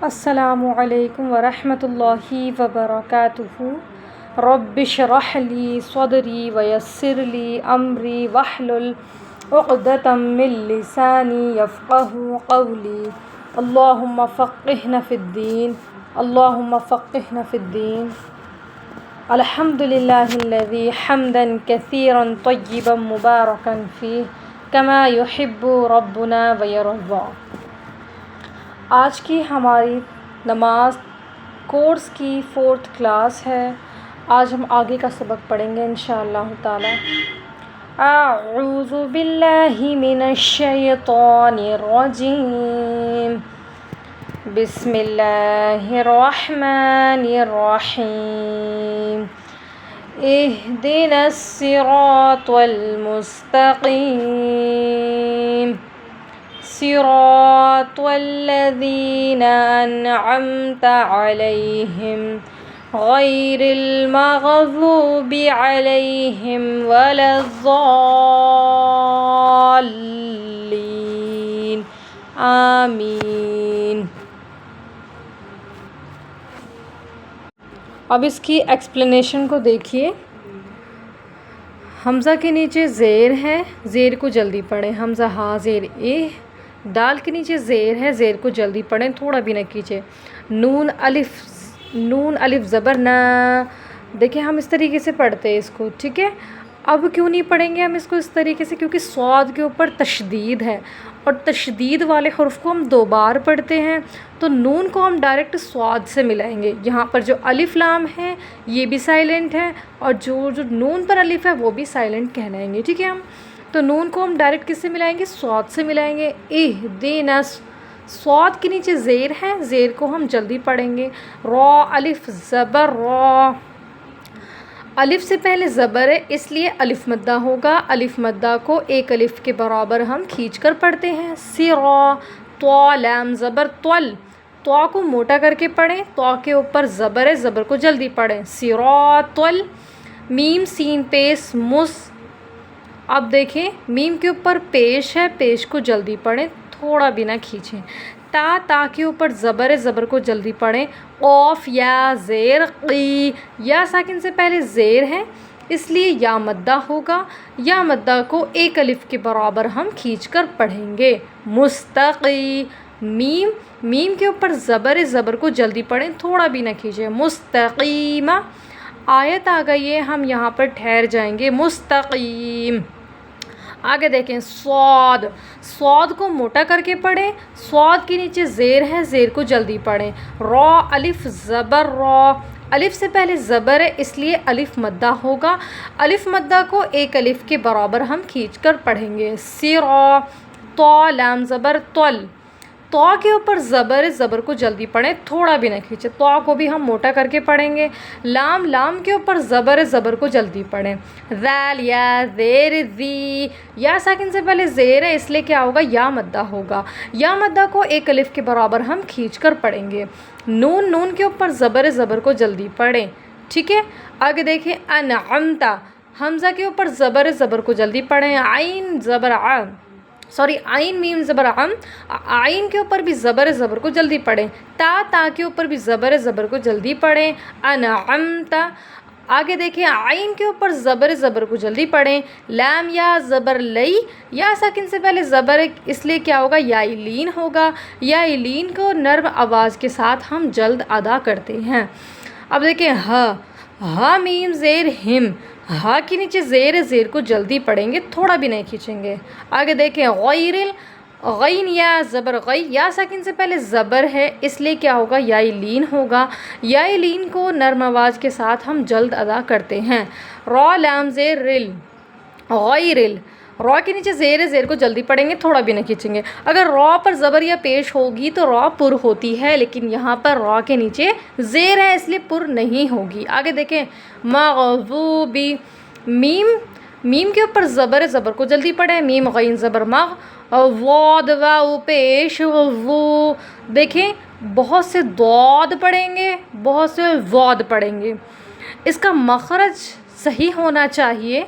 السلام علیکم ورحمۃ اللہ وبرکاتہ۔ رب اشرح لی صدری ویسر لی امری واحلل عقدۃ من لسانی یفقہوا قولی۔ اللہم فقہنا فی الدین، اللہم فقہنا فی الدین۔ الحمد للہ الذی حمدا کثیرا طیبا مبارکا فیہ کما یحب ربنا ویرضی۔ آج کی ہماری نماز کورس کی 4th کلاس ہے۔ آج ہم آگے کا سبق پڑھیں گے انشاءاللہ تعالی۔ اعوذ باللہ من الشیطان الرجیم، بسم اللہ الرحمن الرحیم۔ اہدنا الصراط المستقیم، صراط الذین انعمت علیہم غیر المغضوب علیہم ولا الضالین، آمین۔ اب اس کی ایکسپلینیشن کو دیکھیے۔ حمزہ کے نیچے زیر ہے، زیر کو جلدی پڑھیں۔ حمزہ ہا زیر اے، دال کے نیچے زیر ہے، زیر کو جلدی پڑھیں، تھوڑا بھی نہ کیجیے۔ نون الف زبر نا، دیکھیں ہم اس طریقے سے پڑھتے ہیں اس کو، ٹھیک ہے۔ اب کیوں نہیں پڑھیں گے ہم اس کو اس طریقے سے؟ کیونکہ صاد کے اوپر تشدید ہے، اور تشدید والے حرف کو ہم 2 بار پڑھتے ہیں، تو نون کو ہم ڈائریکٹ صاد سے ملائیں گے۔ یہاں پر جو الف لام ہے یہ بھی سائلنٹ ہے، اور جو نون پر الف ہے وہ بھی سائلنٹ کہلائیں گے، ٹھیک ہے۔ ہم تو نون کو ہم ڈائریکٹ کس سے ملائیں گے؟ صاد سے ملائیں گے۔ اہدنا، صاد کے نیچے زیر ہے، زیر کو ہم جلدی پڑھیں گے۔ را الف زبر را، الف سے پہلے زبر ہے اس لیے الف مدہ ہوگا۔ الف مدہ کو 1 الف کے برابر ہم کھینچ کر پڑھتے ہیں۔ سرا، تو لام زبر طل، تو کو موٹا کر کے پڑھیں، تو کے اوپر زبر ہے، زبر کو جلدی پڑھیں۔ صراطل، میم سین پیش مس، اب دیکھیں میم کے اوپر پیش ہے، پیش کو جلدی پڑھیں، تھوڑا بھی نہ کھینچیں۔ تا کے اوپر زبر ہے، زبر کو جلدی پڑھیں۔ قوف یا زیر قی، یا ساکن سے پہلے زیر ہے اس لیے یا مدہ ہوگا، یا مدہ کو 1 الف کے برابر ہم کھینچ کر پڑھیں گے۔ مستقی، میم کے اوپر زبر ہے، زبر کو جلدی پڑھیں، تھوڑا بھی نہ کھینچیں۔ مستقیمہ، آیت آ گئی ہے، ہم یہاں پر ٹھہر جائیں گے۔ مستقیم، آگے دیکھیں صاد کو موٹا کر کے پڑھیں، صاد کے نیچے زیر ہے، زیر کو جلدی پڑھیں۔ را الف زبر را، الف سے پہلے زبر ہے اس لیے الف مدہ ہوگا، الف مدہ کو 1 الف کے برابر ہم کھینچ کر پڑھیں گے۔ سرا، تو لام زبر طل، تو کے اوپر زبر ہے، زبر کو جلدی پڑھیں، تھوڑا بھی نہ کھینچیں، تو کو بھی ہم موٹا کر کے پڑھیں گے۔ لام کے اوپر زبر ہے، زبر کو جلدی پڑھیں۔ ذال یا زیر زی، یا ساکن سے پہلے زیر ہے اس لیے کیا ہوگا؟ یا مدہ ہوگا، یا مدہ کو 1 الف کے برابر ہم کھینچ کر پڑھیں گے۔ نون کے اوپر زبر ہے، زبر کو جلدی پڑھیں، ٹھیک ہے۔ آگے دیکھیں انعمتا، حمزہ کے اوپر زبر ہے، زبر کو جلدی پڑھیں۔ عین زبر عام، عین میم زبر عم، عین کے اوپر بھی زبر ہے، زبر کو جلدی پڑھیں۔ تا کے اوپر بھی زبر ہے، زبر کو جلدی پڑھیں۔ انعمتا، آگے دیکھیں عین کے اوپر زبر ہے، زبر کو جلدی پڑھیں۔ لام یا زبر لئی، یا ساکن سے پہلے زبر ہے اس لیے کیا ہوگا؟ یا لین ہوگا، یا لین کو نرم آواز کے ساتھ ہم جلد ادا کرتے ہیں۔ اب دیکھیں ہا میم زیر ہم، ہا کے نیچے زیر ہے، زیر کو جلدی پڑھیں گے، تھوڑا بھی نہیں کھینچیں گے۔ آگے دیکھیں غین یا زبر غی، یا ساکن سے پہلے زبر ہے اس لیے کیا ہوگا؟ یا لین ہوگا، یا لین کو نرم آواز کے ساتھ ہم جلد ادا کرتے ہیں۔ را لام زیر رل، غیرل، را کے نیچے زیر ہے، زیر کو جلدی پڑھیں گے، تھوڑا بھی نہ کھینچیں گے۔ اگر را پر زبر یا پیش ہوگی تو را پر ہوتی ہے، لیکن یہاں پر را کے نیچے زیر ہے اس لیے پر نہیں ہوگی۔ آگے دیکھیں مغضوبی، میم کے اوپر زبر ہے، زبر کو جلدی پڑھیں۔ میم غین زبر مغ، واد واو پیش وو، دیکھیں بہت سے ضاد پڑھیں گے، بہت سے واد پڑھیں گے، اس کا مخرج صحیح ہونا چاہیے،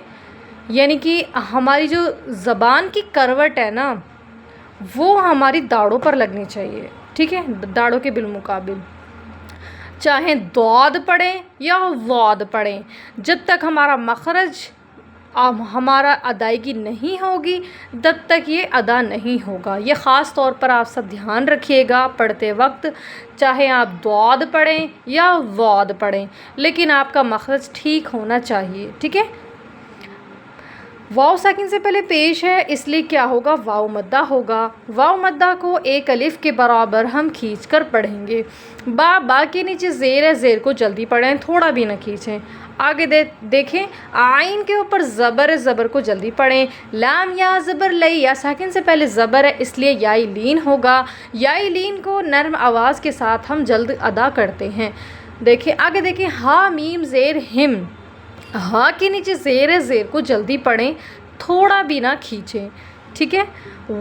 یعنی کہ ہماری جو زبان کی کروٹ ہے نا وہ ہماری داڑھوں پر لگنی چاہیے، ٹھیک ہے، داڑوں کے بالمقابل، چاہیں ضاد پڑھیں یا ضاد پڑھیں، جب تک ہمارا مخرج ہمارا ادائیگی نہیں ہوگی تب تک یہ ادا نہیں ہوگا۔ یہ خاص طور پر آپ سب دھیان رکھیے گا پڑھتے وقت، چاہے آپ ضاد پڑھیں یا ضاد پڑھیں، لیکن آپ کا مخرج ٹھیک ہونا چاہیے، ٹھیک ہے۔ واؤ ساکن سے پہلے پیش ہے، اس لیے کیا ہوگا؟ واؤ مدہ ہوگا۔ واؤ مدہ کو ایک الف کے برابر ہم کھینچ کر پڑھیں گے۔ با کے نیچے زیر ہے، زیر کو جلدی پڑھیں، تھوڑا بھی نہ کھینچیں۔ آگے دیکھیں، آئین کے اوپر زبر ہے، زبر کو جلدی پڑھیں۔ لام یا زبر لئی، یا ساکن سے پہلے زبر ہے اس لیے یائی لین ہوگا۔ یائی لین کو نرم آواز کے ساتھ ہم جلد ادا کرتے ہیں۔ دیکھیں آگے دیکھیں، ہا میم زیر ہم، ہاں کے نیچے زیر ہے، زیر کو جلدی پڑھیں، تھوڑا بھی نہ کھینچیں، ٹھیک ہے۔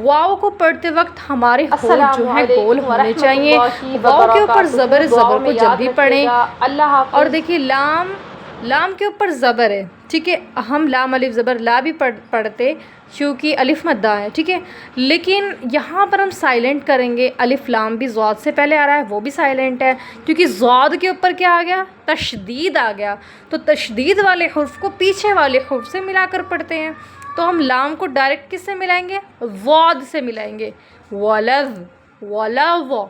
واؤ کو پڑھتے وقت ہمارے ہونٹ جو ہے گول ہونے چاہیے۔ واؤ کے اوپر زبر کو جلدی پڑھیں۔ اور دیکھیے لام کے اوپر زبر ہے، ٹھیک ہے، ہم لام الف زبر لا بھی پڑھتے کیونکہ الف مدہ ہے، ٹھیک ہے، لیکن یہاں پر ہم سائلنٹ کریں گے۔ الف لام بھی ضاد سے پہلے آ رہا ہے، وہ بھی سائلنٹ ہے کیونکہ ضاد کے اوپر کیا آ گیا؟ تشدید آ گیا، تو تشدید والے حرف کو پیچھے والے حرف سے ملا کر پڑھتے ہیں۔ تو ہم لام کو ڈائریکٹ کس سے ملائیں گے؟ ضاد سے ملائیں گے، ولد، ولو،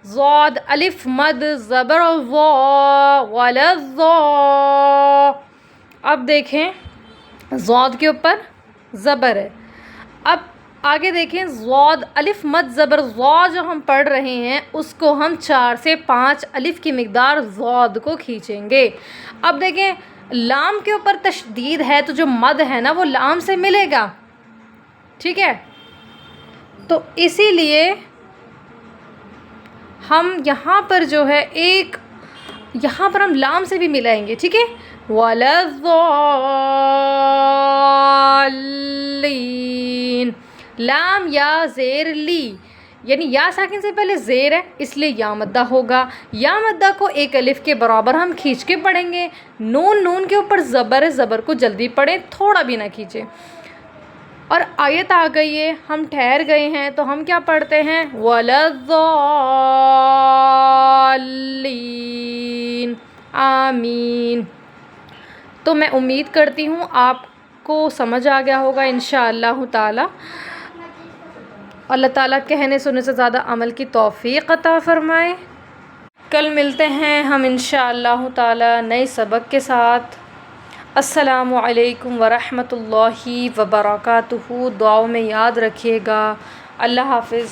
ضاد الف مد زبر ضا، ولد۔ اب دیکھیں ضاد کے اوپر زبر ہے، اب آگے دیکھیں ضاد الف مد زبر ضا جو ہم پڑھ رہے ہیں اس کو ہم 4 سے 5 الف کی مقدار ضاد کو کھینچیں گے۔ اب دیکھیں لام کے اوپر تشدید ہے تو جو مد ہے نا وہ لام سے ملے گا، ٹھیک ہے، تو اسی لیے ہم یہاں پر جو ہے یہاں پر ہم لام سے بھی ملائیں گے، ٹھیک ہے، وَلَضَّالِّينَ، لام یا زیر لی، یعنی یا ساکن سے پہلے زیر ہے اس لیے یا مدہ ہوگا۔ یا مدہ کو ایک الف کے برابر ہم کھینچ کے پڑھیں گے۔ نون کے اوپر زبر ہے، زبر کو جلدی پڑھیں، تھوڑا بھی نہ کھینچیں۔ اور آیت آ گئی ہے، ہم ٹھہر گئے ہیں تو ہم کیا پڑھتے ہیں؟ وَلَضَّالِّينَ، آمین۔ تو میں امید کرتی ہوں آپ کو سمجھ آ گیا ہوگا انشاءاللہ تعالی۔ اللہ تعالیٰ کہنے سننے سے زیادہ عمل کی توفیق عطا فرمائے۔ کل ملتے ہیں ہم انشاءاللہ تعالی نئے سبق کے ساتھ۔ السلام علیکم ورحمۃ اللہ وبرکاتہ۔ دعاؤں میں یاد رکھیے گا۔ اللہ حافظ۔